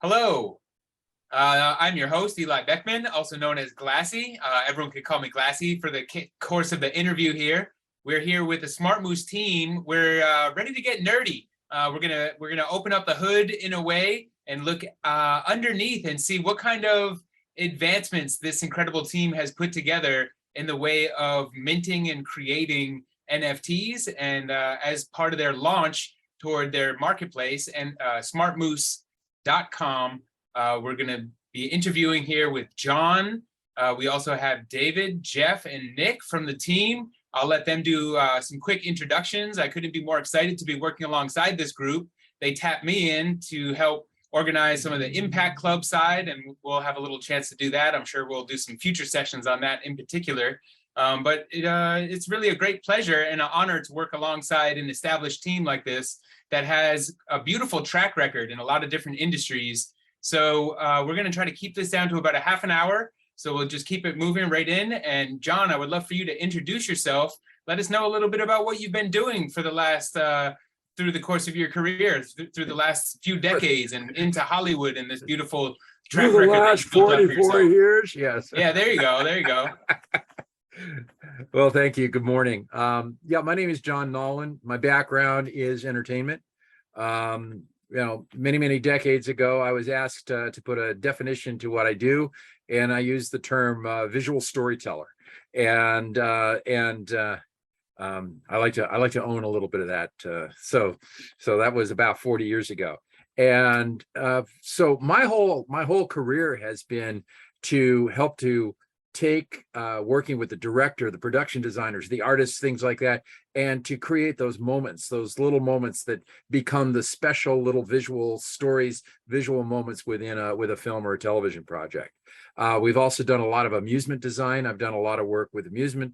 Hello, I'm your host, Eli Beckman, also known as Glassy. Everyone can call me Glassy for the course of the interview here. We're here with the SmartMoose team. We're ready to get nerdy. We're gonna open up the hood in a way and look underneath and see what kind of advancements this incredible team has put together in the way of minting and creating NFTs. And as part of their launch toward their marketplace and SmartMoose.com. We're going to be interviewing here with John. We also have David, Jeff, and Nick from the team. I'll let them do some quick introductions. I couldn't be more excited to be working alongside this group. They tapped me in to help organize some of the Impact Club side, and we'll have a little chance to do that. I'm sure we'll do some future sessions on that in particular. But it's really a great pleasure and an honor to work alongside an established team like this that has a beautiful track record in a lot of different industries. So we're going to try to keep this down to about a half an hour. So we'll just keep it moving right in. And John, I would love for you to introduce yourself. Let us know a little bit about what you've been doing for the last, through the course of your career, through the last few decades and into Hollywood and this beautiful track record. The last 44 years, yes. Yeah, there you go, there you go. Well, thank you. Good morning. Yeah, my name is John Nolan. My background is entertainment. Many decades ago, I was asked to put a definition to what I do, and I used the term visual storyteller. And I like to own a little bit of that. So that was about 40 years ago. And so my whole career has been to help to take working with the director, the production designers, the artists, things like that, and to create those moments, those little moments that become the special little visual stories, visual moments with a film or a television project. We've also done a lot of amusement design. I've done a lot of work with amusement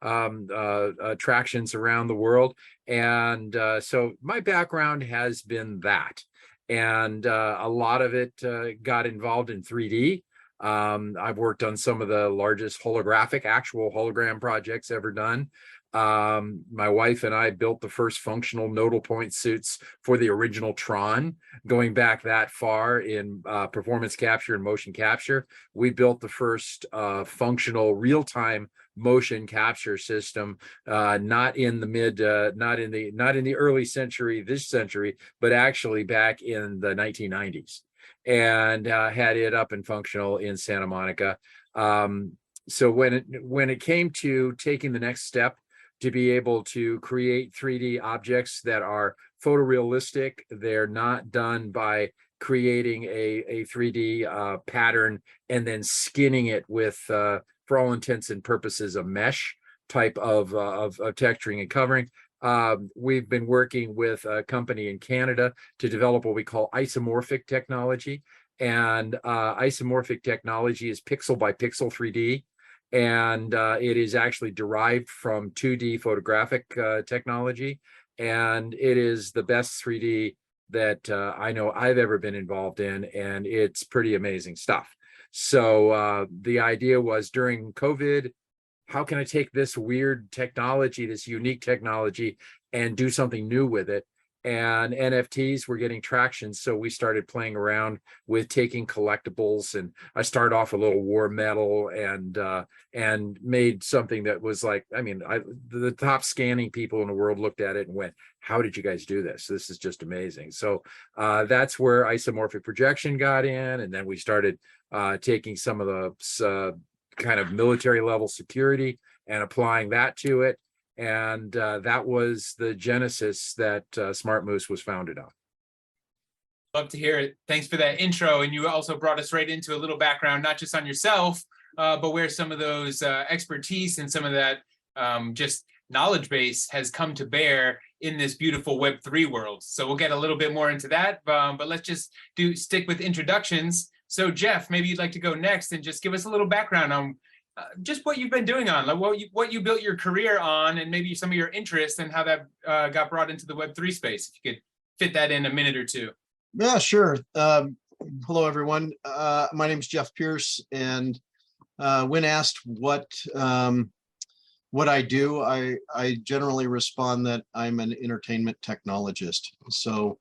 attractions around the world. And so my background has been that. And a lot of it got involved in 3D. I've worked on some of the largest actual hologram projects ever done. My wife and I built the first functional nodal point suits for the original Tron, going back that far in performance capture and motion capture. We built the first functional real-time motion capture system, not in the early century, this century, but actually back in the 1990s. And had it up and functional in Santa Monica. So when it came to taking the next step to be able to create 3D objects that are photorealistic, they're not done by creating a 3D pattern and then skinning it with, for all intents and purposes, a mesh type of texturing and covering. We've been working with a company in Canada to develop what we call isomorphic technology. And isomorphic technology is pixel by pixel 3D. And it is actually derived from 2D photographic technology. And it is the best 3D that I know I've ever been involved in. And it's pretty amazing stuff. So the idea was during COVID, how can I take this weird technology, this unique technology, and do something new with it? And NFTs were getting traction, so we started playing around with taking collectibles. And I started off a little war metal and made something that was like, the top scanning people in the world looked at it and went, "How did you guys do this? This is just amazing." So that's where isomorphic projection got in, and then we started taking some of the kind of military level security and applying that to it. And that was the genesis that SmartMoose was founded on. Love to hear it. Thanks for that intro. And you also brought us right into a little background, not just on yourself, but where some of those expertise and some of that just knowledge base has come to bear in this beautiful Web3 world. So we'll get a little bit more into that, but let's just stick with introductions. So Jeff, maybe you'd like to go next and just give us a little background on just what you've been doing on, like what you built your career on, and maybe some of your interests and how that got brought into the Web3 space. If you could fit that in a minute or two. Yeah, sure. Hello, everyone. My name is Jeff Pierce, and when asked what I do, I generally respond that I'm an entertainment technologist. So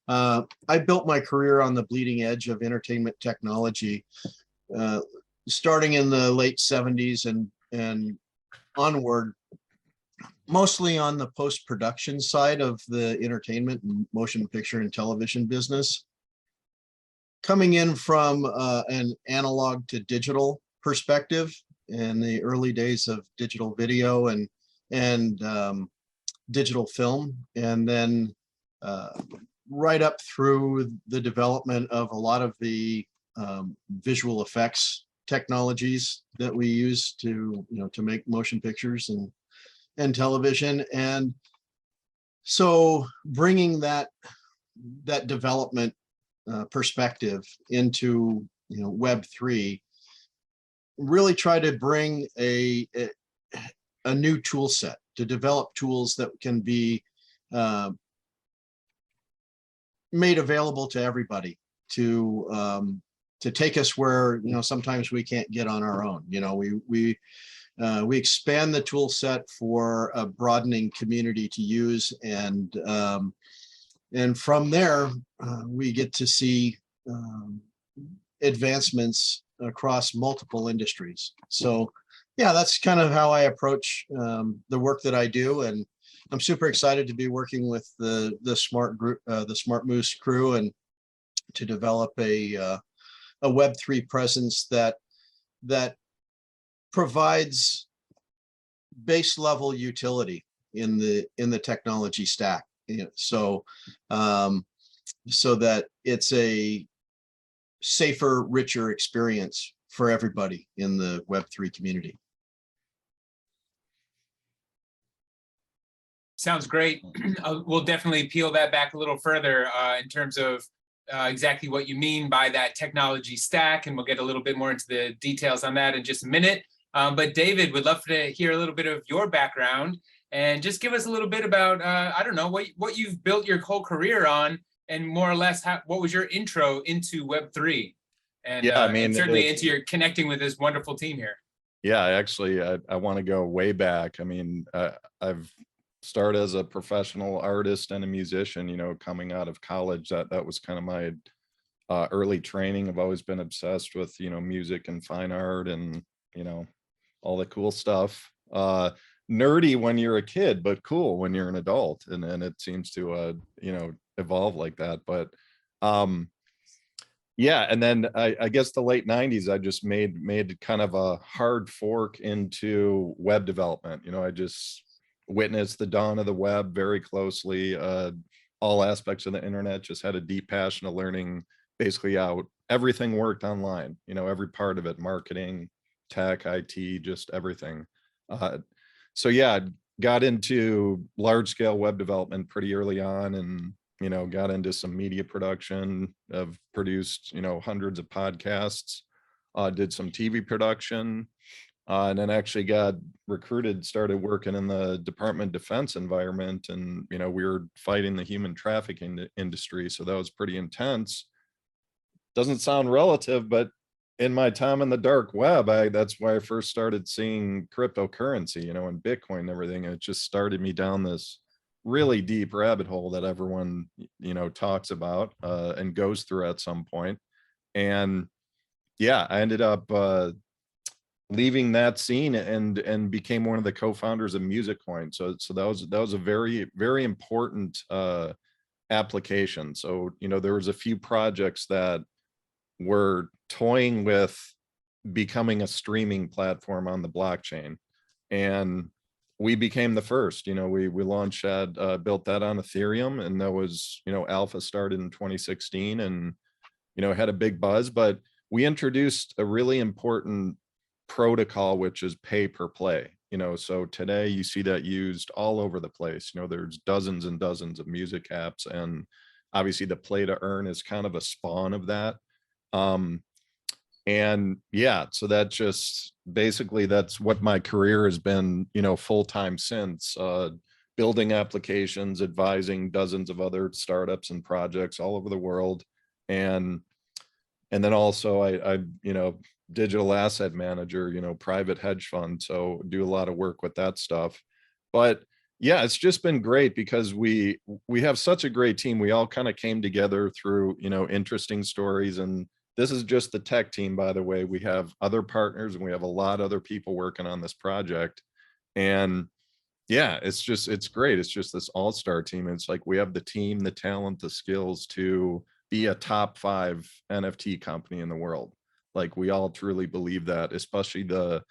I built my career on the bleeding edge of entertainment technology, starting in the late 70s and onward, mostly on the post-production side of the entertainment and motion picture and television business. Coming in from an analog to digital perspective in the early days of digital video and digital film, and then right up through the development of a lot of the visual effects technologies that we use to, to make motion pictures and television. And so bringing that development perspective into, Web3, really try to bring a new tool set to develop tools that can be made available to everybody to take us where, sometimes we can't get on our own. We expand the tool set for a broadening community to use, and from there we get to see advancements across multiple industries. So yeah, that's kind of how I approach the work that I do, and I'm super excited to be working with the SmartMoose crew and to develop a Web3 presence that provides base level utility in the technology stack. So that it's a safer, richer experience for everybody in the Web3 community. Sounds great. We'll definitely peel that back a little further in terms of exactly what you mean by that technology stack, and we'll get a little bit more into the details on that in just a minute. But David, would love to hear a little bit of your background and just give us a little bit about, I don't know, what you've built your whole career on, and more or less what was your intro into Web3? And, yeah, I mean, and certainly into your connecting with this wonderful team here. Yeah, actually, I want to go way back. I mean, I've started as a professional artist and a musician, coming out of college. That was kind of my early training. I've always been obsessed with, music and fine art and, all the cool stuff. Nerdy when you're a kid, but cool when you're an adult. And it seems to, evolve like that. But yeah, and then I guess the late 90s, I just made kind of a hard fork into web development. I just witnessed the dawn of the web very closely. All aspects of the internet, just had a deep passion of learning basically how everything worked online, every part of it, marketing, tech, IT, just everything. So yeah, got into large scale web development pretty early on, and got into some media production. I've produced, hundreds of podcasts, did some TV production, and then actually got recruited, started working in the Department of Defense environment. And, we were fighting the human trafficking industry. So that was pretty intense. Doesn't sound relative, but in my time in the dark web, that's why I first started seeing cryptocurrency, and Bitcoin and everything. And it just started me down this really deep rabbit hole that everyone, talks about and goes through at some point. And yeah, I ended up leaving that scene and became one of the co-founders of MusicCoin. So that was a very, very important application. So, there was a few projects that were toying with becoming a streaming platform on the blockchain, and we became the first. We launched that, built that on Ethereum, and that was, alpha started in 2016, and had a big buzz. But we introduced a really important protocol, which is pay per play. So today you see that used all over the place. There's dozens and dozens of music apps, and obviously the play to earn is kind of a spawn of that. And yeah, so that just basically, that's what my career has been, full-time since, building applications, advising dozens of other startups and projects all over the world. And then also I digital asset manager, private hedge fund. So do a lot of work with that stuff. But Yeah, it's just been great because we have such a great team. We all kind of came together through, interesting stories. And this is just the tech team, by the way. We have other partners and we have a lot of other people working on this project. And yeah, it's great. It's just this all-star team. It's like we have the team, the talent, the skills to be a top 5 NFT company in the world. Like we all truly believe that, especially the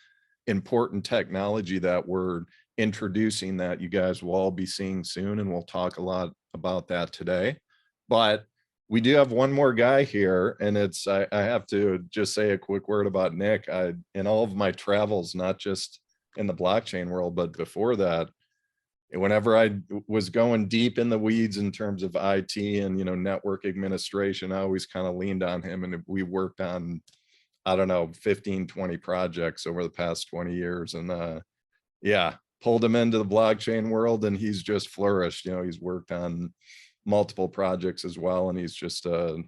important technology that we're introducing that you guys will all be seeing soon. And we'll talk a lot about that today. But we do have one more guy here, and I have to just say a quick word about Nick. In all of my travels, not just in the blockchain world, but before that, whenever I was going deep in the weeds in terms of IT and, network administration, I always kind of leaned on him, and we worked on, I don't know, 15, 20 projects over the past 20 years. And yeah, pulled him into the blockchain world and he's just flourished. He's worked on multiple projects as well. And he's just a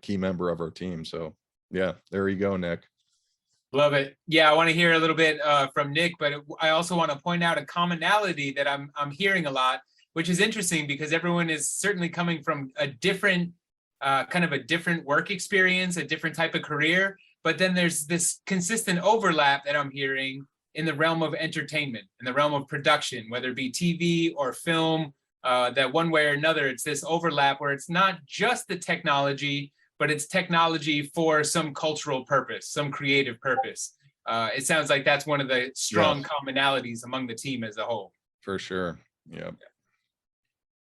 key member of our team. So yeah, there you go, Nick. Love it. Yeah, I want to hear a little bit from Nick, but I also want to point out a commonality that I'm hearing a lot, which is interesting because everyone is certainly coming from a different kind of a different work experience, a different type of career. But then there's this consistent overlap that I'm hearing in the realm of entertainment, in the realm of production, whether it be TV or film, that one way or another, it's this overlap where it's not just the technology, but it's technology for some cultural purpose, some creative purpose. It sounds like that's one of the strong commonalities among the team as a whole. For sure. Yeah.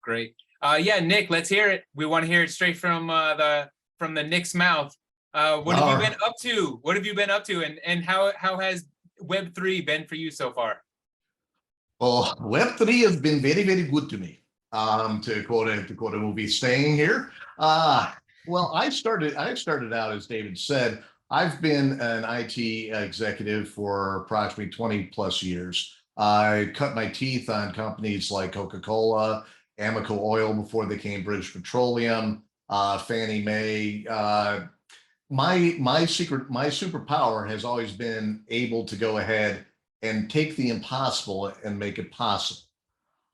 Great. Yeah, Nick, let's hear it. We want to hear it straight from the Nick's mouth. What have you been up to? What have you been up to? And how has Web3 been for you so far? Well, Web3 has been very, very good to me. To quote a movie, staying here. Well, I started out, as David said, I've been an IT executive for approximately 20 plus years. I cut my teeth on companies like Coca-Cola, Amoco Oil before they came British Petroleum, Fannie Mae. My superpower has always been able to go ahead and take the impossible and make it possible.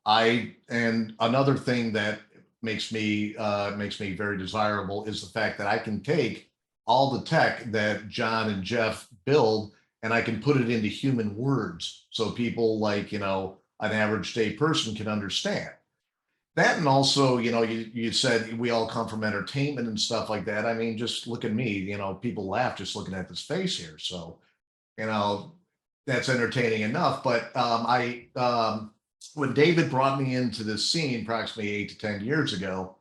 And another thing that makes me very desirable is the fact that I can take all the tech that John and Jeff build and I can put it into human words so people like, an average day person can understand. That, and also, you said we all come from entertainment and stuff like that. I mean, just look at me, people laugh just looking at this face here. So, that's entertaining enough. But when David brought me into this scene approximately 8 to 10 years ago,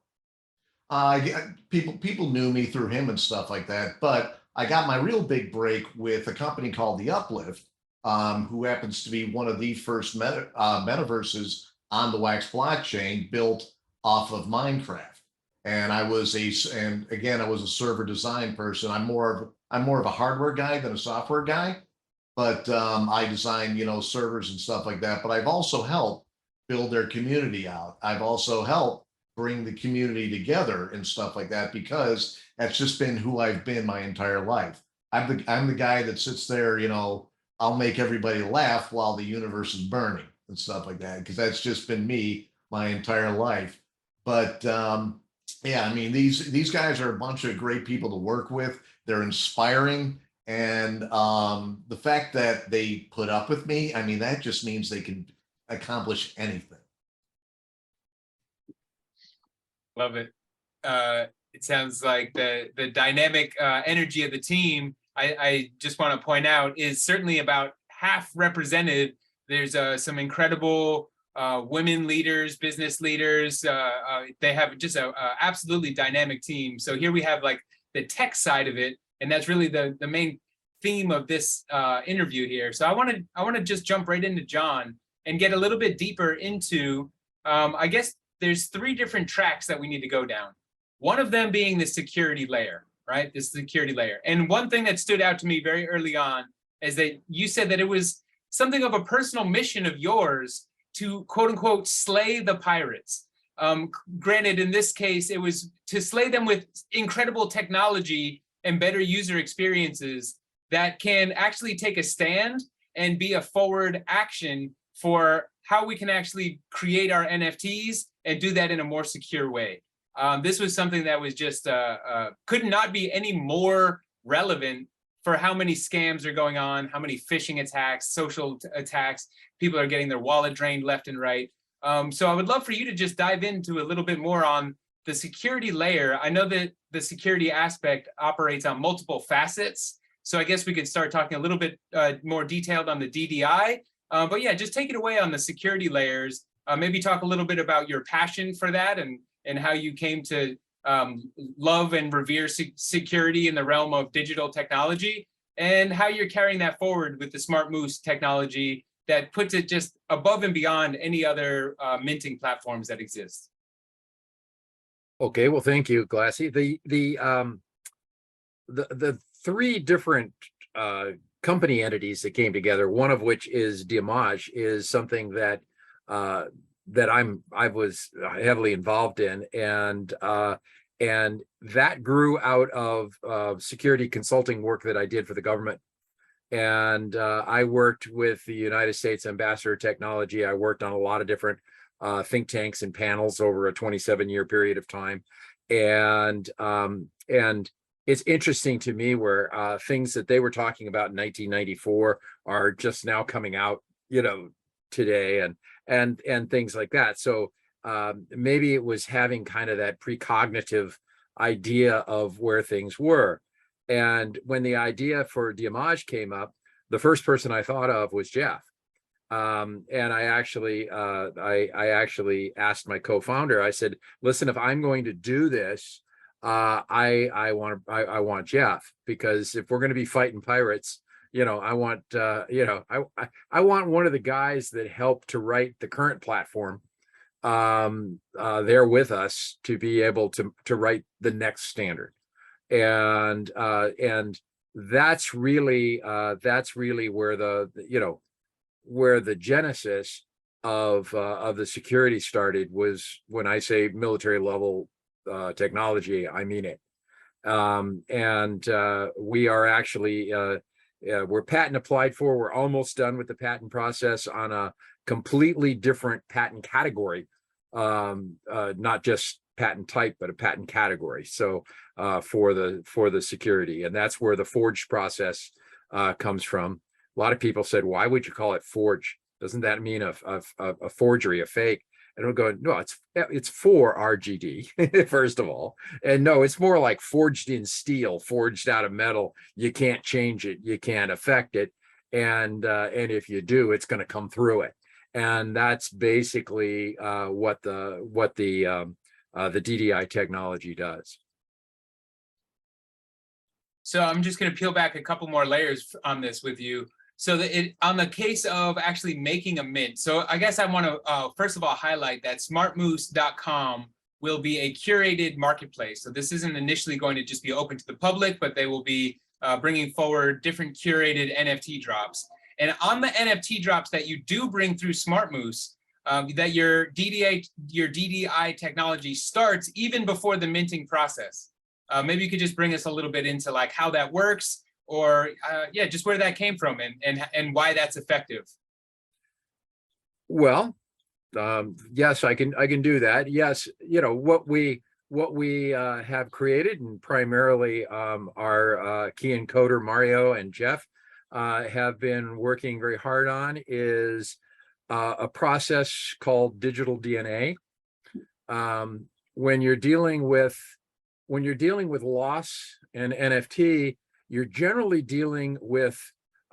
people knew me through him and stuff like that. But I got my real big break with a company called The Uplift, who happens to be one of the first metaverses on the Wax blockchain built off of Minecraft. And I was a server design person. I'm more of a hardware guy than a software guy, but I design, servers and stuff like that. But I've also helped build their community out. I've also helped bring the community together and stuff like that, because that's just been who I've been my entire life. I'm the guy that sits there, I'll make everybody laugh while the universe is burning and stuff like that, because that's just been me my entire life. But yeah, I mean, these guys are a bunch of great people to work with. They're inspiring. And the fact that they put up with me, I mean, that just means they can accomplish anything. Love it. It sounds like the dynamic energy of the team, I just want to point out, is certainly about half represented. There's some incredible women leaders, business leaders. They have just a absolutely dynamic team. So here we have like the tech side of it, and that's really the main theme of this interview here. So I want to just jump right into John and get a little bit deeper into, I guess there's 3 different tracks that we need to go down. One of them being the security layer, right? The security layer. And one thing that stood out to me very early on is that you said that it was something of a personal mission of yours to, quote unquote, slay the pirates. Granted, in this case, it was to slay them with incredible technology and better user experiences that can actually take a stand and be a forward action for how we can actually create our NFTs and do that in a more secure way. This was something that was just could not be any more relevant for how many scams are going on, how many phishing attacks, social attacks, people are getting their wallet drained left and right. So I would love for you to just dive into a little bit more on the security layer. I know that the security aspect operates on multiple facets. So I guess we could start talking a little bit more detailed on the DDI. But yeah, just take it away on the security layers. Maybe talk a little bit about your passion for that and how you came to love and revere security in the realm of digital technology, and how you're carrying that forward with the SmartMoose technology that puts it just above and beyond any other minting platforms that exist. Okay, well, thank you, Glassy. The three different company entities that came together, one of which is Diamage, is something that I was heavily involved in, and that grew out of security consulting work that I did for the government. And I worked with the United States Ambassador Technology. I worked on a lot of different think tanks and panels over a 27-year period of time, and it's interesting to me where things that they were talking about in 1994 are just now coming out, today, and things like that. So maybe it was having kind of that precognitive idea of where things were. And when the idea for Diamage came up, the first person I thought of was Jeff. And I actually asked my co-founder, I said, listen, if I'm going to do this, I want Jeff, because if we're going to be fighting pirates, I want one of the guys that helped to write the current platform there with us to be able to write the next standard. And that's really where the genesis of the security started, was when I say military level technology, I mean it. And we are actually we're patent applied for. We're almost done with the patent process on a completely different patent category, not just patent type, but a patent category. So for the security, and that's where the forged process comes from. A lot of people said, why would you call it forge? Doesn't that mean a forgery, a fake? And we'll go, no, it's for RGD, first of all. And no, it's more like forged in steel, forged out of metal. You can't change it. You can't affect it. And if you do, it's going to come through it. And that's basically what the DDI technology does. So I'm just going to peel back a couple more layers on this with you. So on the case of actually making a mint, so I guess I want to first of all highlight that smartmoose.com will be a curated marketplace. So this isn't initially going to just be open to the public, but they will be bringing forward different curated NFT drops. And on the NFT drops that you do bring through SmartMoose, that your DDI technology starts even before the minting process. Maybe you could just bring us a little bit into like how that works, or yeah, just where that came from and why that's effective. Well, yes, I can do that. Yes, what we have created, and primarily our key encoder Mario and Jeff have been working very hard on, is a process called digital DNA. When you're dealing with loss and NFT, you're generally dealing with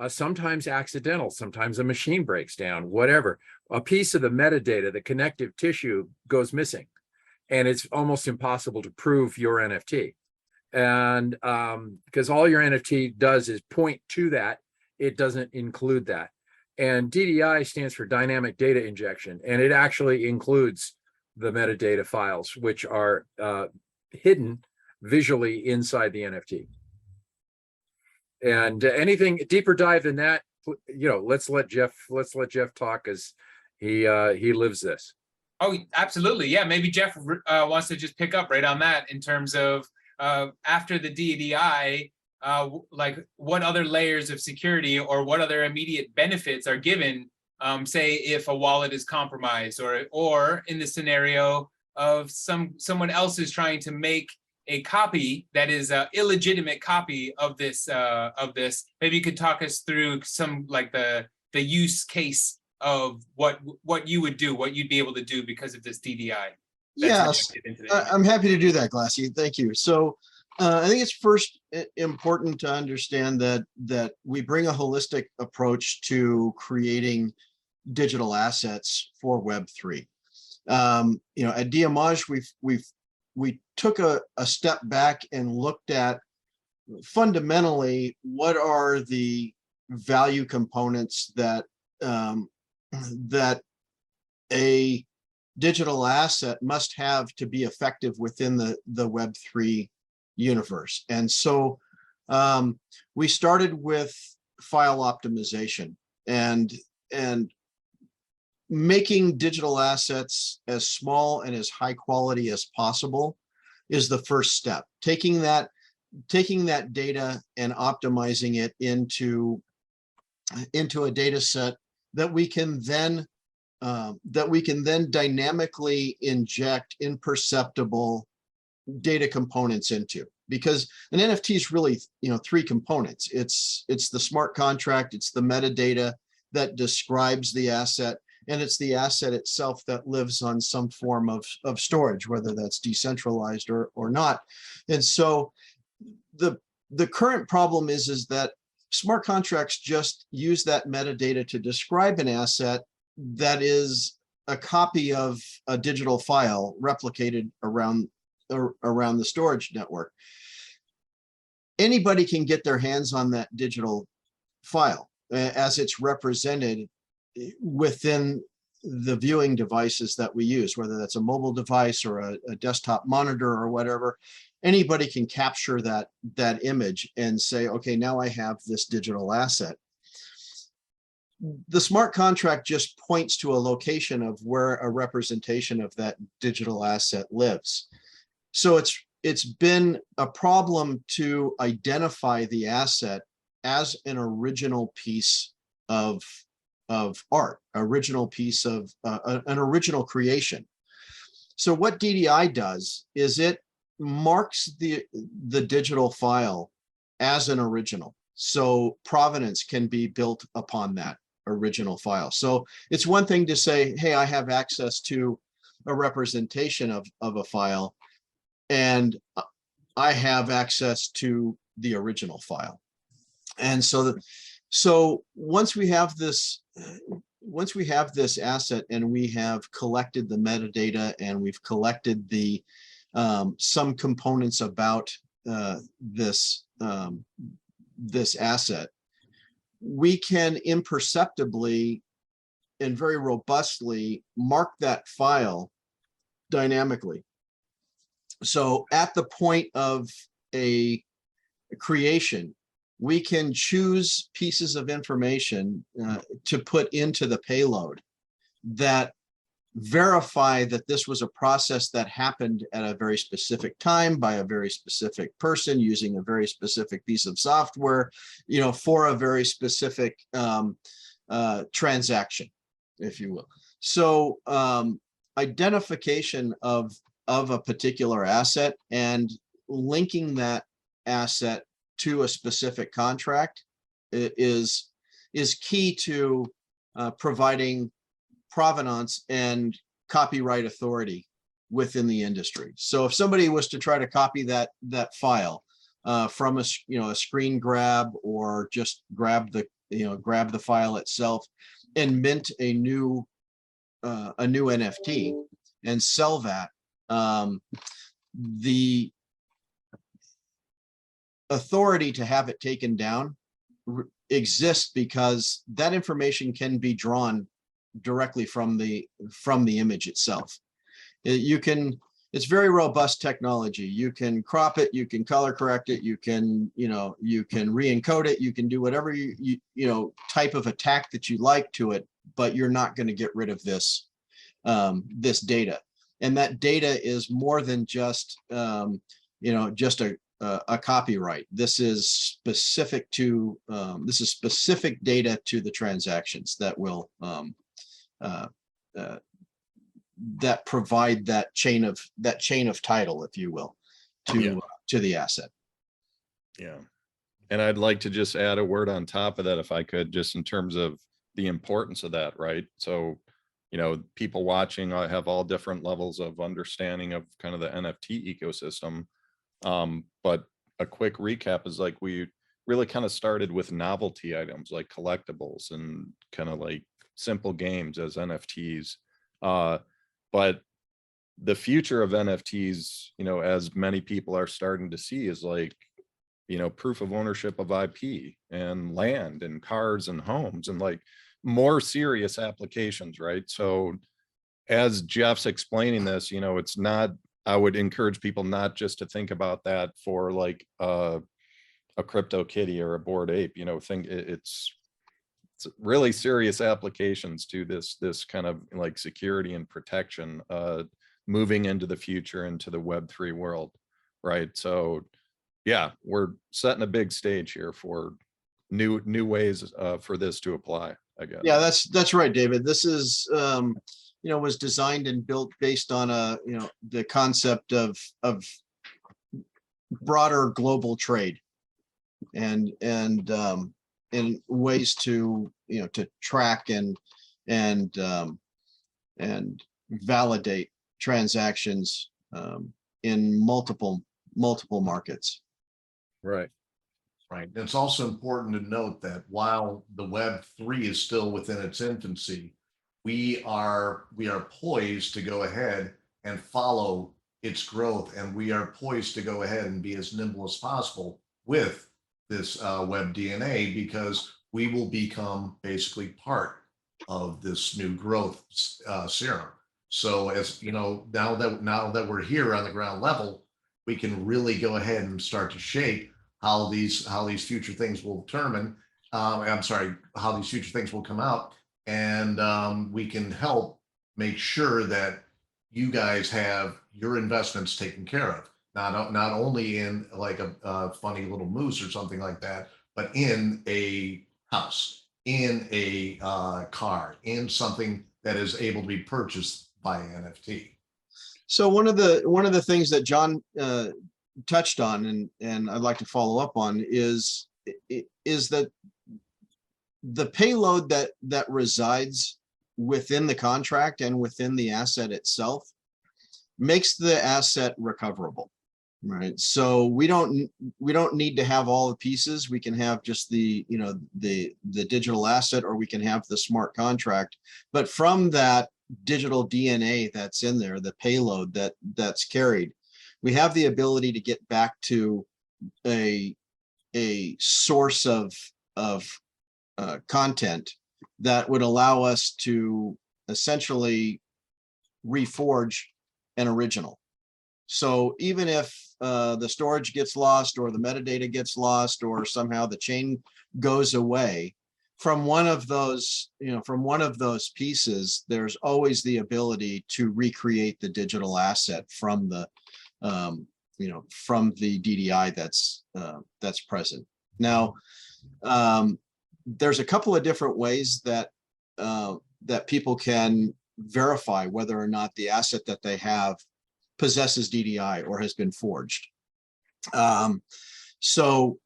sometimes accidental, sometimes a machine breaks down, whatever. A piece of the metadata, the connective tissue, goes missing, and it's almost impossible to prove your NFT. And because all your NFT does is point to that, it doesn't include that. And DDI stands for dynamic data injection, and it actually includes the metadata files, which are hidden visually inside the NFT. And anything deeper dive than that, let's let Jeff talk, as he lives this. Oh, absolutely. Yeah, maybe Jeff wants to just pick up right on that in terms of after the DDI, like what other layers of security or what other immediate benefits are given say if a wallet is compromised, or in the scenario of someone else is trying to make a copy that is an illegitimate copy of this. Maybe you could talk us through some like the use case of what you would do, what you'd be able to do because of this DDI. Yes, I'm happy to do that, Glassy. Thank you. So I think it's first important to understand that we bring a holistic approach to creating digital assets for Web3. At Diamage, we took a step back and looked at fundamentally what are the value components that that a digital asset must have to be effective within the Web3 universe. And so we started with file optimization and making digital assets as small and as high quality as possible is the first step. Taking that data and optimizing it into a data set that we can then dynamically inject imperceptible data components into, because an NFT is really, three components. It's the smart contract, it's the metadata that describes the asset, and it's the asset itself that lives on some form of storage, whether that's decentralized or not. And so the current problem is that smart contracts just use that metadata to describe an asset that is a copy of a digital file replicated around the storage network. Anybody can get their hands on that digital file as it's represented within the viewing devices that we use, whether that's a mobile device or a desktop monitor or whatever. Anybody can capture that image and say, okay, now I have this digital asset. The smart contract just points to a location of where a representation of that digital asset lives. So it's been a problem to identify the asset as an original piece of art, original piece of an original creation. So what DDI does is it marks the digital file as an original. So provenance can be built upon that original file. So it's one thing to say, hey, I have access to a representation of a file, and I have access to the original file. And so once we have this asset and we have collected the metadata and we've collected the some components about this asset, we can imperceptibly and very robustly mark that file dynamically. So at the point of a creation, we can choose pieces of information to put into the payload that verify that this was a process that happened at a very specific time by a very specific person using a very specific piece of software, for a very specific transaction, if you will. So identification of a particular asset and linking that asset to a specific contract is key to providing provenance and copyright authority within the industry. So if somebody was to try to copy that file from a screen grab, or just grab the file itself and mint a new NFT and sell that, the authority to have it taken down exists because that information can be drawn directly from the image itself. It's very robust technology. You can crop it, you can color correct it, you can re-encode it, you can do whatever type of attack that you like to it, but you're not going to get rid of this data. And that data is more than just just a a copyright. This is specific to this is specific data to the transactions that will that provide that chain of title, if you will, to the asset. Yeah. And I'd like to just add a word on top of that, if I could, just in terms of the importance of that, right? So, you know, people watching have all different levels of understanding of kind of the NFT ecosystem. But a quick recap is like, we really kind of started with novelty items like collectibles and kind of like simple games as NFTs. But the future of NFTs, you know, as many people are starting to see, is like, you know, proof of ownership of IP and land and cars and homes and like more serious applications, right? So as Jeff's explaining this, you know, it's not, I would encourage people not just to think about that for like a crypto kitty or a Bored Ape, you know, it's really serious applications to this kind of like security and protection moving into the future, into the Web3 world, right? So yeah, we're setting a big stage here for new ways for this to apply, I guess. Yeah, that's right, David. This is you know, was designed and built based on you know, the concept of broader global trade and in ways to, you know, to track and validate transactions in multiple markets. Right. Right. It's also important to note that while the Web3 is still within its infancy, we are poised to go ahead and follow its growth, and we are poised to go ahead and be as nimble as possible with this web DNA, because we will become basically part of this new growth serum. So as you know, now that we're here on the ground level, we can really go ahead and start to shape how these future things will determine. I'm sorry, how these future things will come out, and we can help make sure that you guys have your investments taken care of. Not only in like a funny little moose or something like that, but in a house, in a car, in something that is able to be purchased by NFT. So one of the things that John touched on, and I'd like to follow up on, is that the payload that resides within the contract and within the asset itself makes the asset recoverable, right? So we don't need to have all the pieces. We can have just the, you know, the digital asset, or we can have the smart contract. But from that digital DNA that's in there, the payload that's carried, we have the ability to get back to a source of content that would allow us to essentially reforge an original. So even if the storage gets lost, or the metadata gets lost, or somehow the chain goes away from one of those, you know, from one of those pieces, there's always the ability to recreate the digital asset from the you know, from the DDI that's present. Now, there's a couple of different ways that that people can verify whether or not the asset that they have possesses DDI or has been forged. So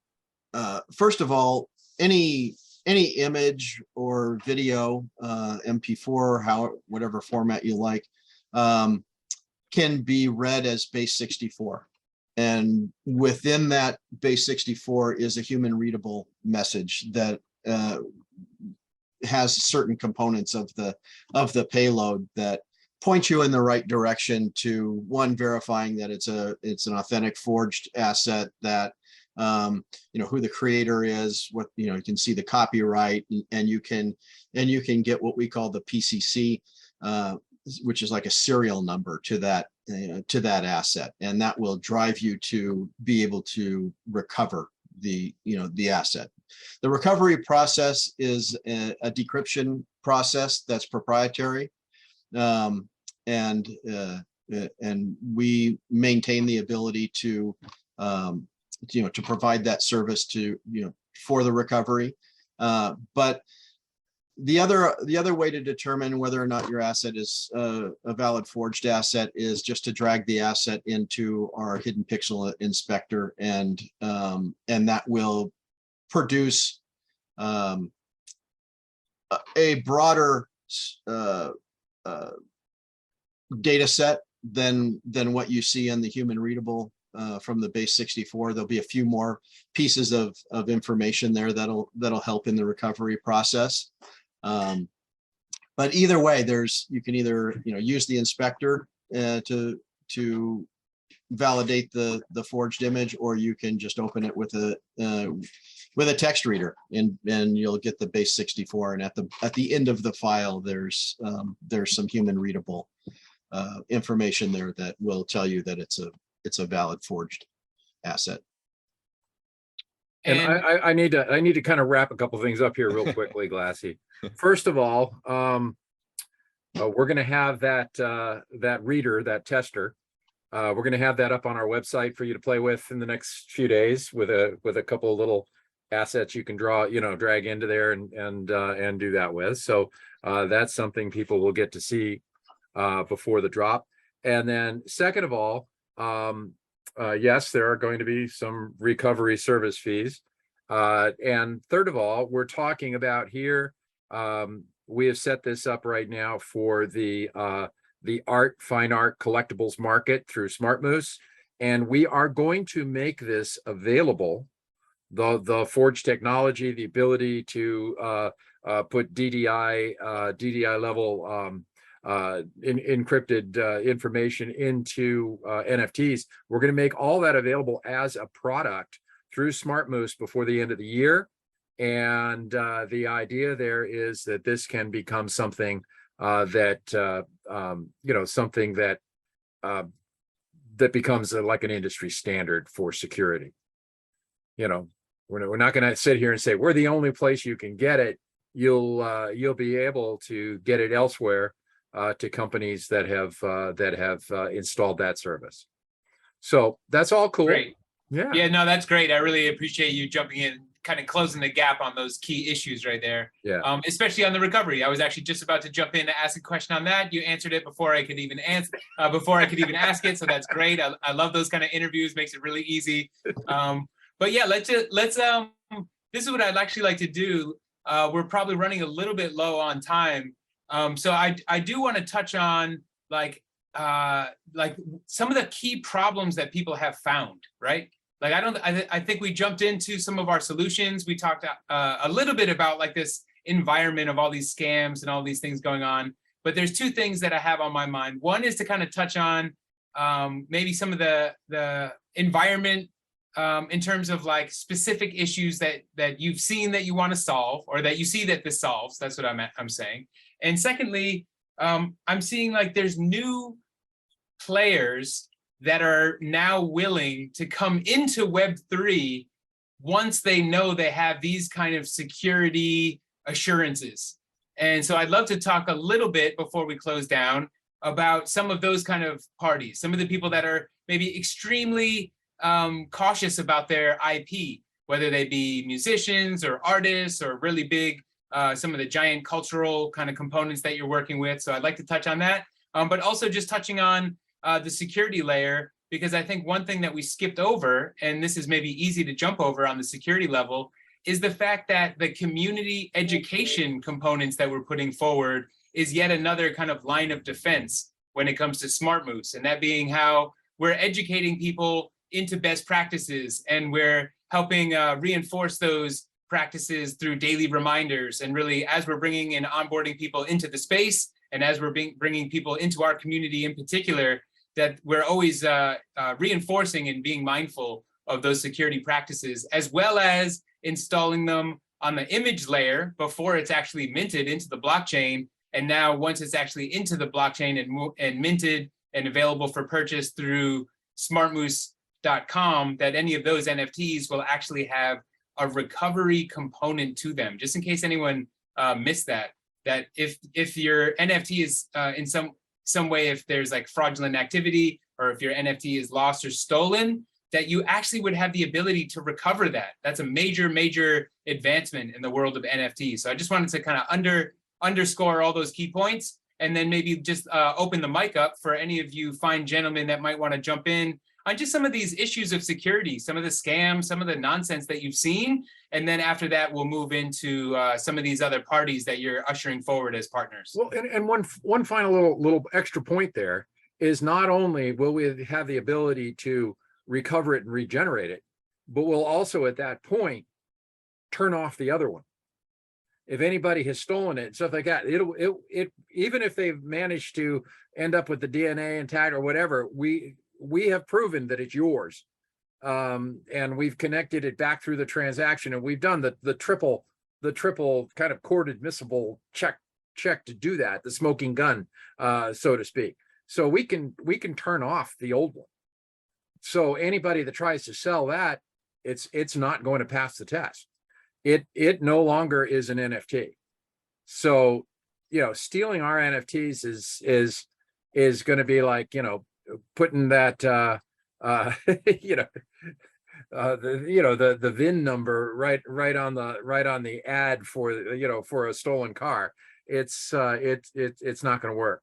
first of all, any image or video, MP4, whatever format you like, can be read as base 64. And within that base 64 is a human readable message that has certain components of the payload that point you in the right direction to, one, verifying that it's an authentic forged asset, that you know, who the creator is, what, you know, you can see the copyright, and you can get what we call the PCC, which is like a serial number to that asset, and that will drive you to be able to recover the asset. The recovery process is a decryption process that's proprietary, and we maintain the ability to to provide that service to, for the recovery. But the other way to determine whether or not your asset is a valid forged asset is just to drag the asset into our hidden pixel inspector, and that will produce a broader data set than what you see in the human readable from the base 64. There'll be a few more pieces of information there that'll help in the recovery process. But either way, you can either use the inspector to validate the forged image, or you can just open it with a text reader, and you'll get the base 64. And at the end of the file, there's some human readable information there that will tell you that it's a valid forged asset. And I need to kind of wrap a couple things up here real quickly, Glassy. First of all, we're going to have that reader, that tester. We're going to have that up on our website for you to play with in the next few days with a couple of little assets you can drag into there and do that with. So that's something people will get to see before the drop. And then second of all, yes, there are going to be some recovery service fees. And third of all, we're talking about here, we have set this up right now for the fine art collectibles market through SmartMoose. And we are going to make this available, the forged technology, the ability to put DDI level encrypted information into NFTs. We're going to make all that available as a product through SmartMoose before the end of the year. And the idea there is that this can become something that becomes like an industry standard for security. We're not going to sit here and say we're the only place you can get it. You'll be able to get it elsewhere to companies that have installed that service. So that's all cool. Great. Yeah, no, that's great. I really appreciate you jumping in, kind of closing the gap on those key issues right there. Yeah. Especially on the recovery. I was actually just about to jump in to ask a question on that. You answered it before I could even ask it. So that's great. I love those kind of interviews. Makes it really easy. But yeah, let's this is what I'd actually like to do. We're probably running a little bit low on time. So I do want to touch on like some of the key problems that people have found, right? Like I think we jumped into some of our solutions. We talked a little bit about like this environment of all these scams and all these things going on. But there's two things that I have on my mind. One is to kind of touch on maybe some of the environment in terms of like specific issues that you've seen that you want to solve, or that you see that this solves. That's what I'm saying. And secondly, I'm seeing like there's new players that are now willing to come into Web3 once they know they have these kind of security assurances. And so I'd love to talk a little bit before we close down about some of those kind of parties, some of the people that are maybe extremely cautious about their IP, whether they be musicians or artists or really big, some of the giant cultural kind of components that you're working with. So I'd like to touch on that, but also just touching on the security layer, because I think one thing that we skipped over, and this is maybe easy to jump over on the security level, is the fact that the community education components that we're putting forward is yet another kind of line of defense when it comes to SmartMoose, and that being how we're educating people into best practices, and we're helping reinforce those practices through daily reminders. And really, as we're bringing and onboarding people into the space, and as we're bringing people into our community in particular, that we're always reinforcing and being mindful of those security practices, as well as installing them on the image layer before it's actually minted into the blockchain. And now once it's actually into the blockchain and minted and available for purchase through smartmoose.com, that any of those NFTs will actually have a recovery component to them. Just in case anyone missed that if your NFT is in some way, if there's like fraudulent activity, or if your NFT is lost or stolen, that you actually would have the ability to recover that. That's a major, major advancement in the world of NFTs. So I just wanted to kind of underscore all those key points, and then maybe just open the mic up for any of you fine gentlemen that might want to jump in on just some of these issues of security, some of the scams, some of the nonsense that you've seen. And then after that, we'll move into some of these other parties that you're ushering forward as partners. Well, and one final little extra point there is, not only will we have the ability to recover it and regenerate it, but we'll also at that point turn off the other one. If anybody has stolen it, stuff like that, it even if they've managed to end up with the DNA intact or whatever, we have proven that it's yours, and we've connected it back through the transaction, and we've done the triple kind of court admissible check to do that, the smoking gun, so to speak. So we can turn off the old one. So anybody that tries to sell that, it's not going to pass the test. It no longer is an NFT. So, stealing our NFTs is going to be like, putting that the VIN number right on the ad for a stolen car. It's not going to work.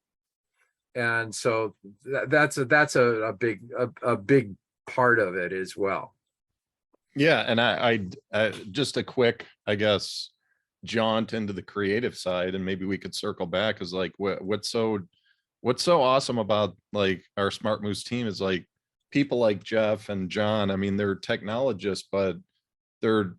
And so that's a big part of it as well. Yeah, and I just a quick, I guess, jaunt into the creative side, and maybe we could circle back, is like what's so awesome about like our SmartMoose team is like people like Jeff and John. I mean, they're technologists, but they're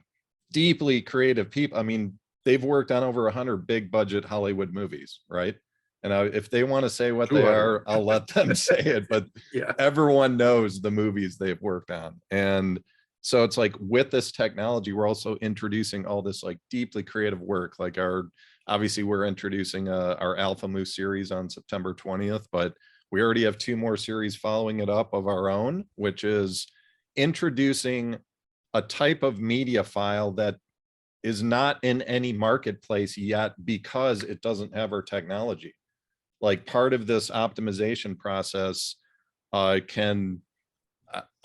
deeply creative people. I mean, they've worked on over 100 big budget Hollywood movies, right? And if they want to say what they are, I'll let them say it, but Yeah. Everyone knows the movies they've worked on. And so it's like, with this technology, we're also introducing all this like deeply creative work. Like obviously we're introducing our Alpha Moose series on September 20th, but we already have 2 more series following it up of our own, which is introducing a type of media file that is not in any marketplace yet because it doesn't have our technology. Like, part of this optimization process I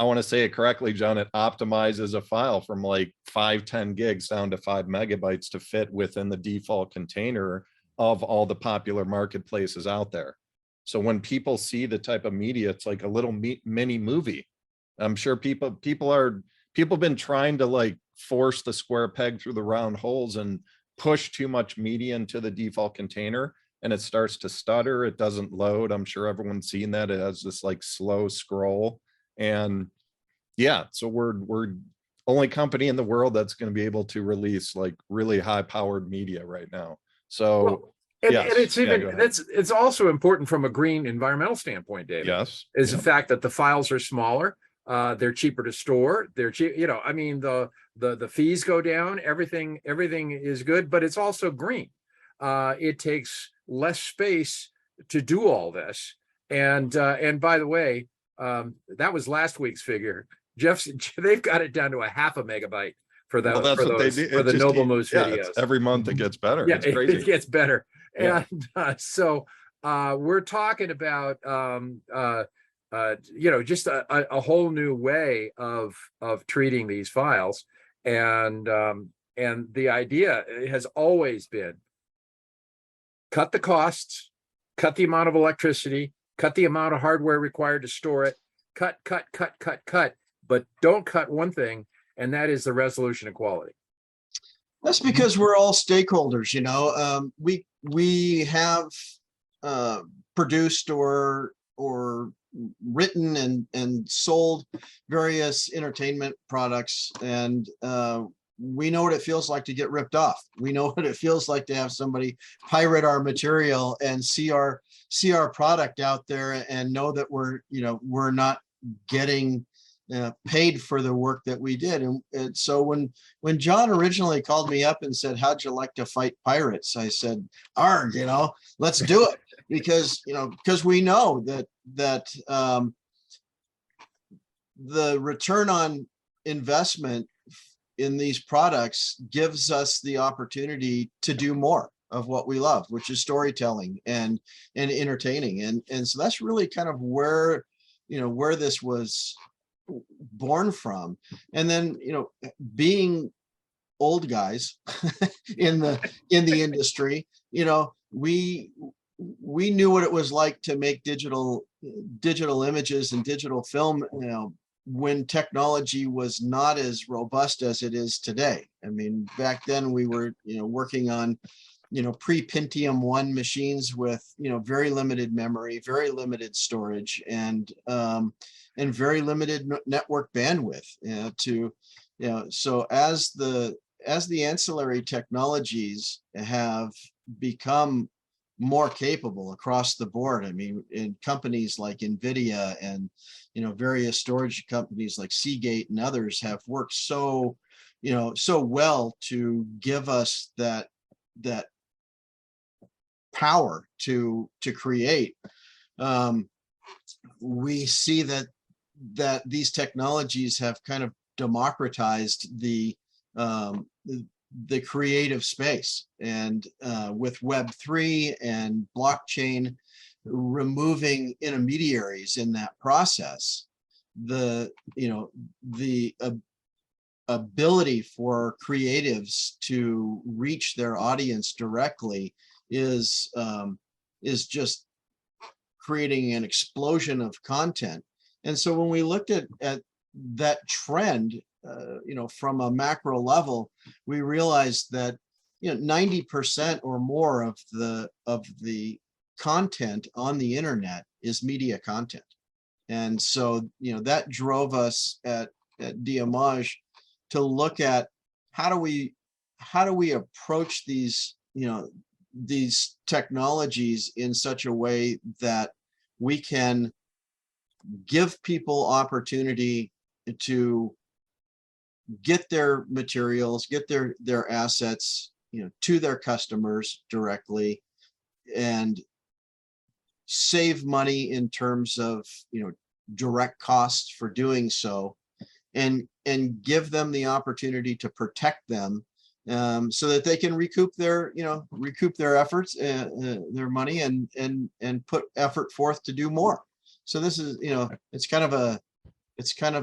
want to say it correctly, John, it optimizes a file from like 5-10 gigs down to 5 megabytes to fit within the default container of all the popular marketplaces out there. So when people see the type of media, it's like a little mini movie. I'm sure people have been trying to like force the square peg through the round holes and push too much media into the default container, and it starts to stutter. It doesn't load. I'm sure everyone's seen that. It has this like slow scroll. And yeah, so we're only company in the world that's going to be able to release like really high powered media right now. So Well, and it's go ahead. it's also important from a green environmental standpoint, David. Yes, is the fact that the files are smaller, they're cheaper to store, they're cheap. I mean, the fees go down, everything is good, but it's also green. It takes less space to do all this. And by the way, that was last week's figure. They've got it down to a 0.5 megabyte for that. Well, that's what they do. For the Noble Moose videos. Every month it gets better. Yeah, it's crazy. it gets better. Yeah. And so we're talking about just a whole new way of treating these files. And the idea has always been cut the costs, cut the amount of electricity, cut the amount of hardware required to store it, cut, but don't cut one thing, and that is the resolution and quality. That's because we're all stakeholders, we have produced or written and sold various entertainment products, and we know what it feels like to get ripped off. We know what it feels like to have somebody pirate our material and see our product out there and know that we're not getting paid for the work that we did. And so when John originally called me up and said, "How'd you like to fight pirates?" I said, "Arg, let's do it." Because we know that the return on investment in these products gives us the opportunity to do more of what we love, which is storytelling and entertaining. And so that's really kind of where this was born from. And then, you know, being old guys in the industry, you know, we knew what it was like to make digital images and digital film, you know, when technology was not as robust as it is today. I mean, back then we were, you know, working on, you know, pre-Pentium 1 machines with, you know, very limited memory, very limited storage, and very limited network bandwidth, you know, to, you know, so as the ancillary technologies have become more capable across the board. I mean, in companies like NVIDIA and, you know, various storage companies like Seagate and others have worked so, you know, so well to give us that power to create. We see that these technologies have kind of democratized the creative space, and with Web3 and blockchain removing intermediaries in that process, the ability for creatives to reach their audience directly is just creating an explosion of content. And so when we looked at that trend, you know, from a macro level, we realized that, you know, 90% or more of the content on the internet is media content. And so, you know, that drove us at Diamage to look at how do we approach these, you know, these technologies in such a way that we can give people opportunity to get their materials, get their assets, you know, to their customers directly, and save money in terms of, you know, direct costs for doing so, and give them the opportunity to protect them, so that they can recoup their efforts, their money, and put effort forth to do more. So this is, you know, it's kind of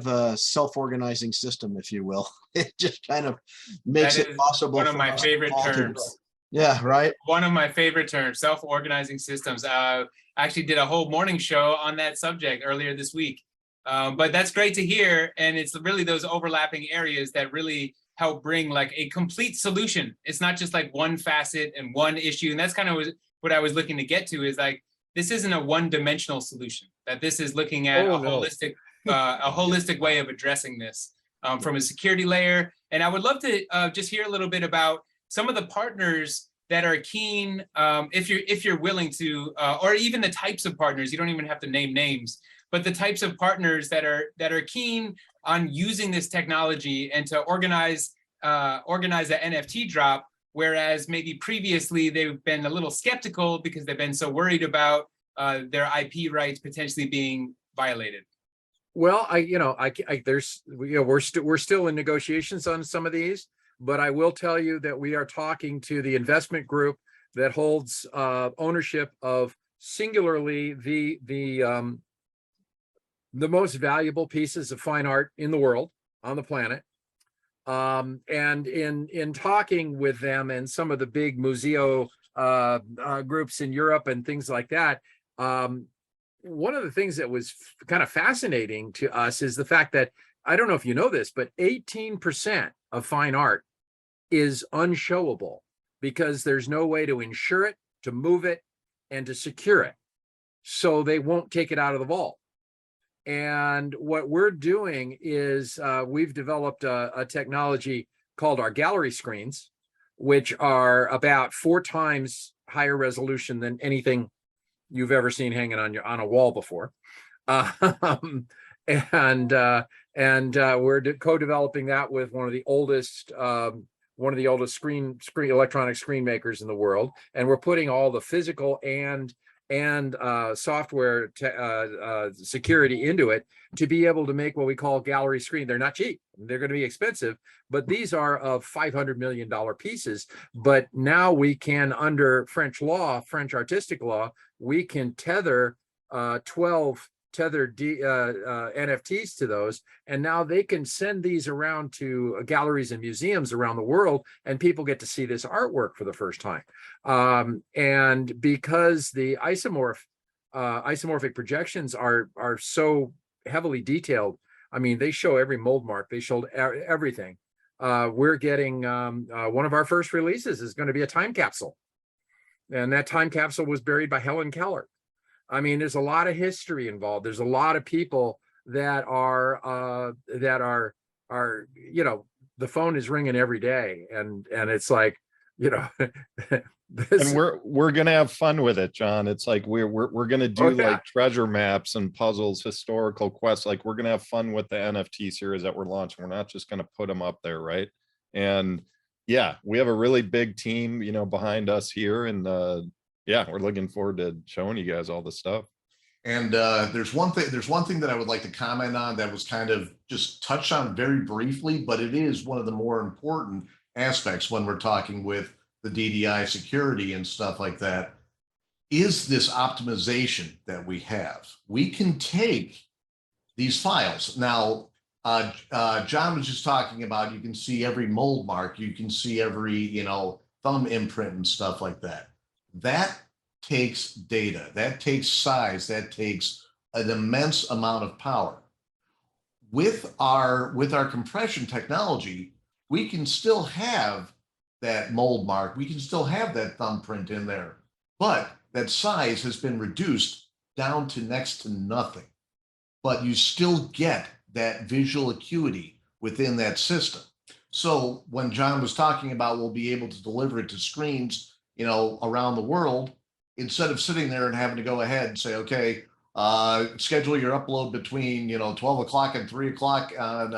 a self-organizing system, if you will. It just kind of makes it possible. One of my favorite terms. Yeah, right. One of my favorite terms, self-organizing systems. I actually did a whole morning show on that subject earlier this week. But that's great to hear. And it's really those overlapping areas that really help bring like a complete solution. It's not just like one facet and one issue. And that's kind of what I was looking to get to, is like, this isn't a one-dimensional solution, that this is looking at a holistic way of addressing this from a security layer. And I would love to just hear a little bit about some of the partners that are keen, if you're willing to, or even the types of partners. You don't even have to name names, but the types of partners that are keen on using this technology and to organize an NFT drop, whereas maybe previously they've been a little skeptical because they've been so worried about their IP rights potentially being violated. Well, we're still in negotiations on some of these, but I will tell you that we are talking to the investment group that holds ownership of singularly the most valuable pieces of fine art in the world, on the planet. And in talking with them and some of the big museo groups in Europe and things like that, one of the things that was kind of fascinating to us is the fact that, I don't know if you know this, but 18% of fine art is unshowable because there's no way to insure it, to move it, and to secure it. So they won't take it out of the vault. And what we're doing is we've developed a technology called our gallery screens, which are about 4 times higher resolution than anything you've ever seen hanging on a wall before. And we're co-developing that with one of the oldest electronic screen makers in the world. And we're putting all the physical and software security into it to be able to make what we call gallery screen. They're not cheap. They're going to be expensive, but these are of $500 million pieces. But now we can, under French law, French artistic law, we can tether 12 NFTs to those, and now they can send these around to galleries and museums around the world, and people get to see this artwork for the first time. And because the isomorphic projections are so heavily detailed, I mean, they show every mold mark, they showed everything. We're getting one of our first releases is going to be a time capsule, and that time capsule was buried by Helen Keller. I mean, there's a lot of history involved. There's a lot of people that are you know, the phone is ringing every day, and it's like, you know, And we're gonna have fun with it, John. It's like we're gonna do like treasure maps and puzzles, historical quests. Like, we're gonna have fun with the NFT series that we're launching. We're not just gonna put them up there, right? And yeah, we have a really big team, you know, behind us here, and yeah, we're looking forward to showing you guys all the stuff. And there's one thing that I would like to comment on that was kind of just touched on very briefly, but it is one of the more important aspects when we're talking with the DDI security and stuff like that, is this optimization that we have. We can take these files. Now, John was just talking about, you can see every mold mark, you can see every, you know, thumb imprint and stuff like that. That takes data, that takes size, that takes an immense amount of power. With our compression technology, we can still have that mold mark, we can still have that thumbprint in there, but that size has been reduced down to next to nothing. But you still get that visual acuity within that system. So when John was talking about we'll be able to deliver it to screens, you know, around the world, instead of sitting there and having to go ahead and say, okay, schedule your upload between, you know, 12 o'clock and 3 o'clock on,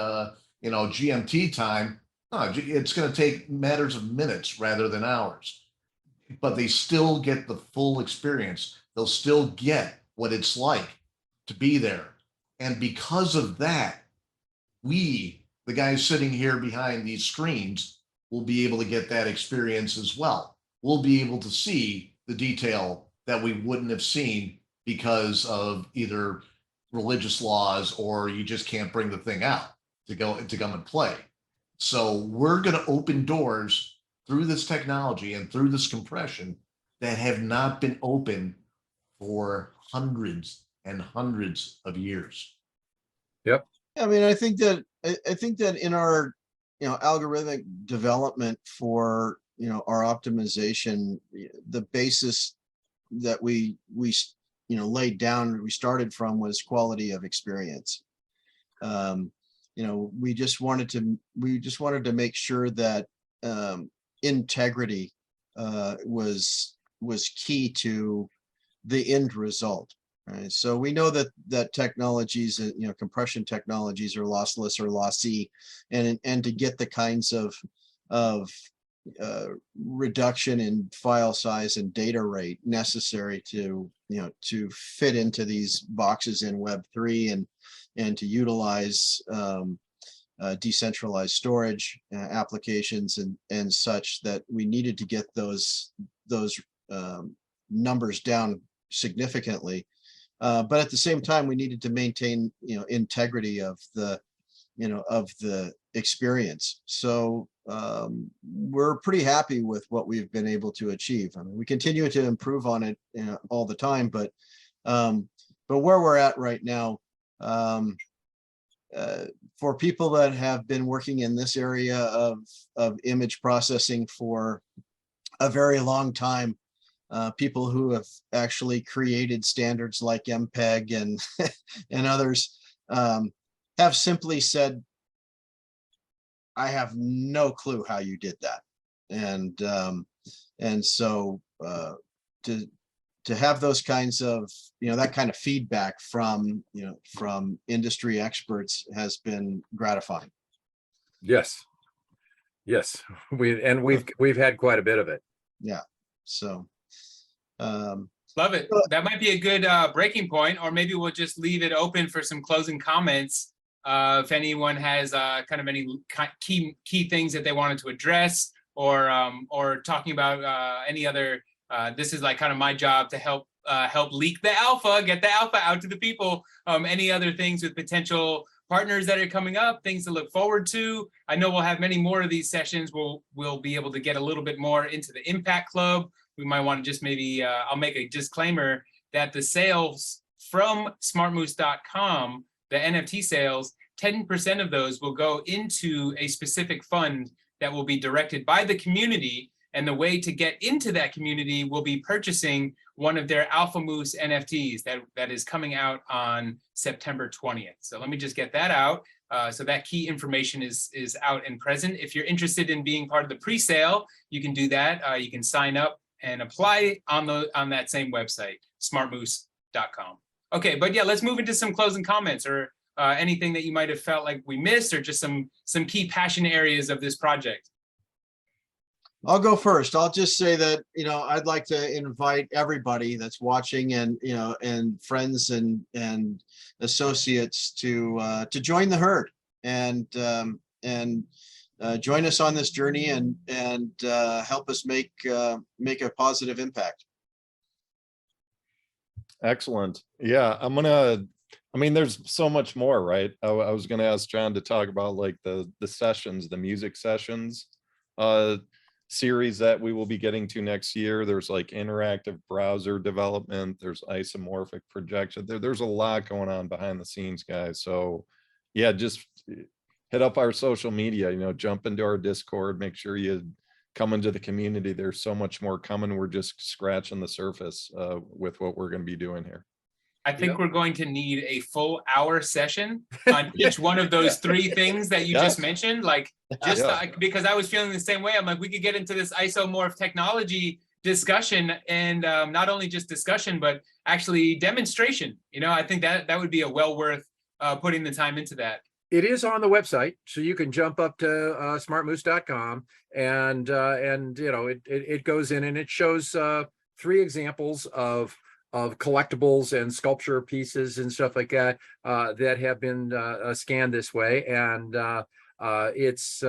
you know, GMT time. It's going to take matters of minutes rather than hours. But they still get the full experience. They'll still get what it's like to be there. And because of that, we, the guys sitting here behind these screens, will be able to get that experience as well. We'll be able to see the detail that we wouldn't have seen because of either religious laws or you just can't bring the thing out to come and play. So we're going to open doors through this technology and through this compression that have not been open for hundreds and hundreds of years. Yep. I mean, I think that in our, you know, algorithmic development for, you know, our optimization, the basis that we you know, laid down, we started from, was quality of experience. You know, we just wanted to make sure that integrity was key to the end result. Right. So we know that technologies, you know, compression technologies are lossless or lossy, and to get the kinds of reduction in file size and data rate necessary to, you know, to fit into these boxes in Web3 and to utilize decentralized storage applications and such, that we needed to get those numbers down significantly. But at the same time, we needed to maintain, you know, integrity of the, you know, of the experience. So we're pretty happy with what we've been able to achieve. I mean, we continue to improve on it, you know, all the time, but where we're at right now, for people that have been working in this area of image processing for a very long time, people who have actually created standards like MPEG and others, have simply said, I have no clue how you did that. And so to have those kinds of, you know, that kind of feedback from, you know, from industry experts has been gratifying. Yes. We've had quite a bit of it. Yeah. So love it. That might be a good breaking point, or maybe we'll just leave it open for some closing comments. If anyone has kind of any key things that they wanted to address, or talking about any other, this is like kind of my job to help help leak the alpha, get the alpha out to the people. Any other things with potential partners that are coming up, things to look forward to. I know we'll have many more of these sessions. We'll be able to get a little bit more into the Impact Club. We might want to just maybe, I'll make a disclaimer that the sales from smartmoose.com, the NFT sales, 10% of those will go into a specific fund that will be directed by the community. And the way to get into that community will be purchasing one of their Alpha Moose NFTs that is coming out on September 20th. So let me just get that out. So that key information is out and present. If you're interested in being part of the pre-sale, you can do that. You can sign up and apply on that same website, smartmoose.com. Okay, but yeah, let's move into some closing comments or anything that you might have felt like we missed, or just some key passion areas of this project. I'll go first. I'll just say that, I'd like to invite everybody that's watching and, and friends and associates to join the herd and join us on this journey and help us make a positive impact. Excellent. Yeah, there's so much more, right? I was going to ask John to talk about like the sessions, the music sessions series that we will be getting to next year. There's like interactive browser development. There's isomorphic projection. There's a lot going on behind the scenes, guys. So yeah, just hit up our social media, jump into our Discord, make sure you come into the community. There's so much more coming. We're just scratching the surface with what we're going to be doing here. I think we're going to need a full hour session on each one of those three things that you just mentioned. Like, because I was feeling the same way. I'm like, we could get into this isomorph technology discussion, and not only just discussion, but actually demonstration. I think that would be a well worth putting the time into that. It is on the website, so you can jump up to smartmoose.com and it goes in and it shows 3 examples of collectibles and sculpture pieces and stuff like that that have been scanned this way, and it's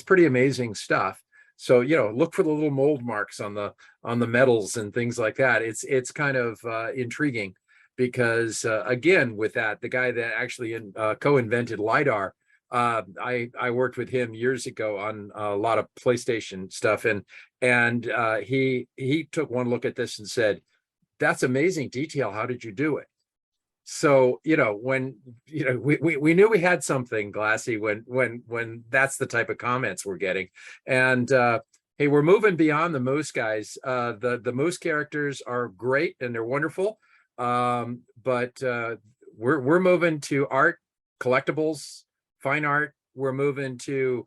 pretty amazing stuff. So look for the little mold marks on the metals and things like that. It's kind of intriguing. Because again, with that, the guy that actually co-invented LiDAR, I worked with him years ago on a lot of PlayStation stuff, and he took one look at this and said, "That's amazing detail. How did you do it?" So when we knew we had something, Glassy, when that's the type of comments we're getting, and hey, we're moving beyond the Moose guys. The Moose characters are great and they're wonderful. But we're moving to art, collectibles, fine art. We're moving to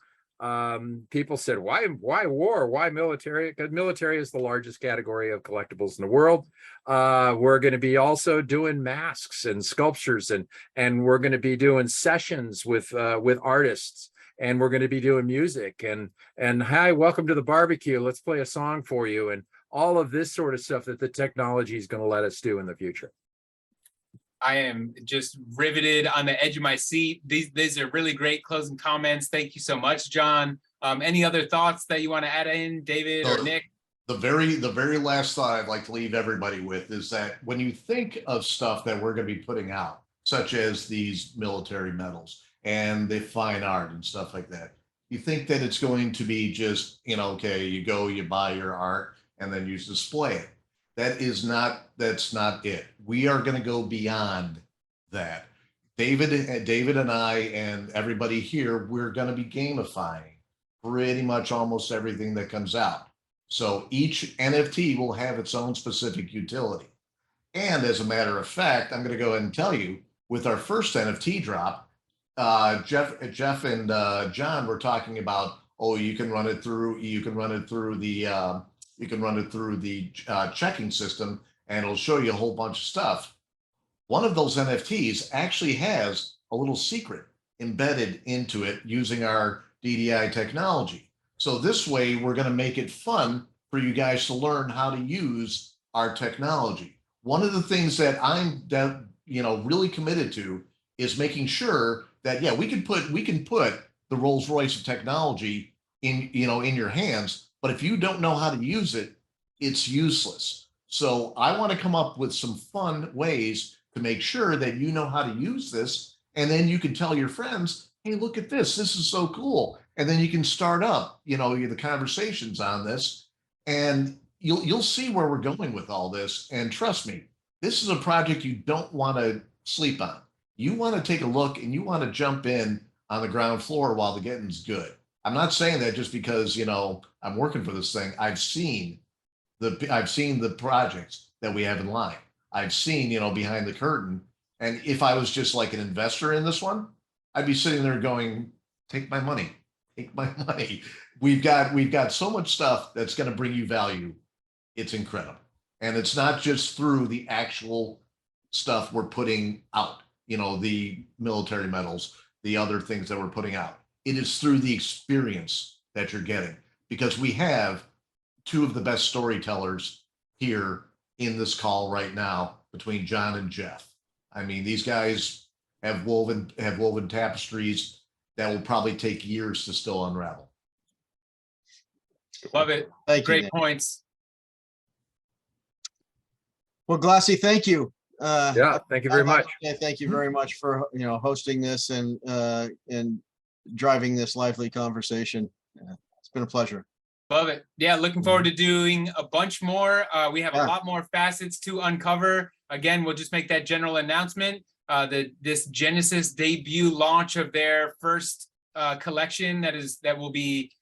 people said, why war? Why military? Because military is the largest category of collectibles in the world. We're going to be also doing masks and sculptures, and we're going to be doing sessions with artists, and we're going to be doing music and hi, welcome to the barbecue. Let's play a song for you, and all of this sort of stuff that the technology is going to let us do in the future. I am just riveted on the edge of my seat. These are really great closing comments. Thank you so much, John. Any other thoughts that you want to add in, David or Nick? The very last thought I'd like to leave everybody with is that when you think of stuff that we're going to be putting out, such as these military medals and the fine art and stuff like that, you think that it's going to be just, okay, you go, you buy your art, and then you display it. That's not it. We are going to go beyond that. David and I and everybody here, we're going to be gamifying pretty much almost everything that comes out. So each NFT will have its own specific utility. And as a matter of fact, I'm going to go ahead and tell you, with our first NFT drop, Jeff and John were talking about, you can run it through the checking system, and it'll show you a whole bunch of stuff. One of those NFTs actually has a little secret embedded into it using our DDI technology. So this way, we're going to make it fun for you guys to learn how to use our technology. One of the things that I'm really committed to is making sure that we can put the Rolls Royce of technology in your hands. But if you don't know how to use it, it's useless. So I want to come up with some fun ways to make sure that you know how to use this. And then you can tell your friends, hey, look at this. This is so cool. And then you can start up, the conversations on this. And you'll see where we're going with all this. And trust me, this is a project you don't want to sleep on. You want to take a look and you want to jump in on the ground floor while the getting's good. I'm not saying that just because, I'm working for this thing. I've seen the projects that we have in line. I've seen, behind the curtain. And if I was just like an investor in this one, I'd be sitting there going, take my money, take my money. We've got so much stuff that's going to bring you value. It's incredible. And it's not just through the actual stuff we're putting out, the military medals, the other things that we're putting out. It is through the experience that you're getting, because we have two of the best storytellers here in this call right now between John and Jeff. I mean, these guys have woven tapestries that will probably take years to still unravel. Love it. Thank you, Great Nick. points. Well, Glassy, thank you. Yeah, thank you very much. Thank you very much for, hosting this and driving this lively conversation. It's been a pleasure. Love it. Yeah, looking forward to doing a bunch more. We have a Yeah. lot more facets to uncover. Again, we'll just make that general announcement. This Genesis debut launch of their first collection that will be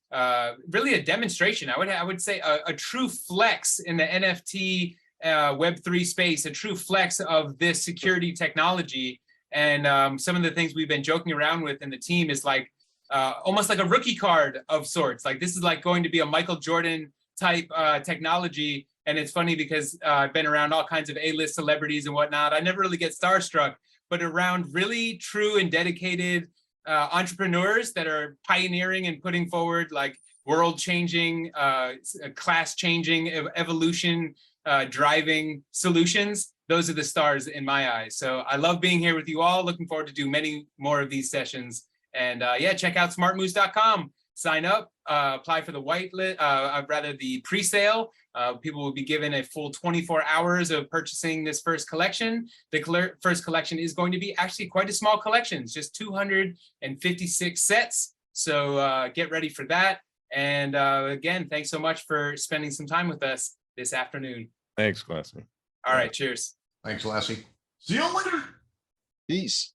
really a demonstration. I would say a true flex in the NFT Web3 space, a true flex of this security technology. And some of the things we've been joking around with in the team is like almost like a rookie card of sorts. Like this is like going to be a Michael Jordan type technology. And it's funny because I've been around all kinds of A-list celebrities and whatnot. I never really get starstruck, but around really true and dedicated entrepreneurs that are pioneering and putting forward like world-changing, class-changing, evolution driving solutions. Those are the stars in my eyes. So I love being here with you all. Looking forward to do many more of these sessions. And yeah, check out smartmoose.com. Sign up, apply for the the pre-sale. People will be given a full 24 hours of purchasing this first collection. The first collection is going to be actually quite a small collection. It's just 256 sets. So get ready for that. And again, thanks so much for spending some time with us this afternoon. Thanks, Glassy. All right, cheers. Thanks, Lassie. See you later. Peace.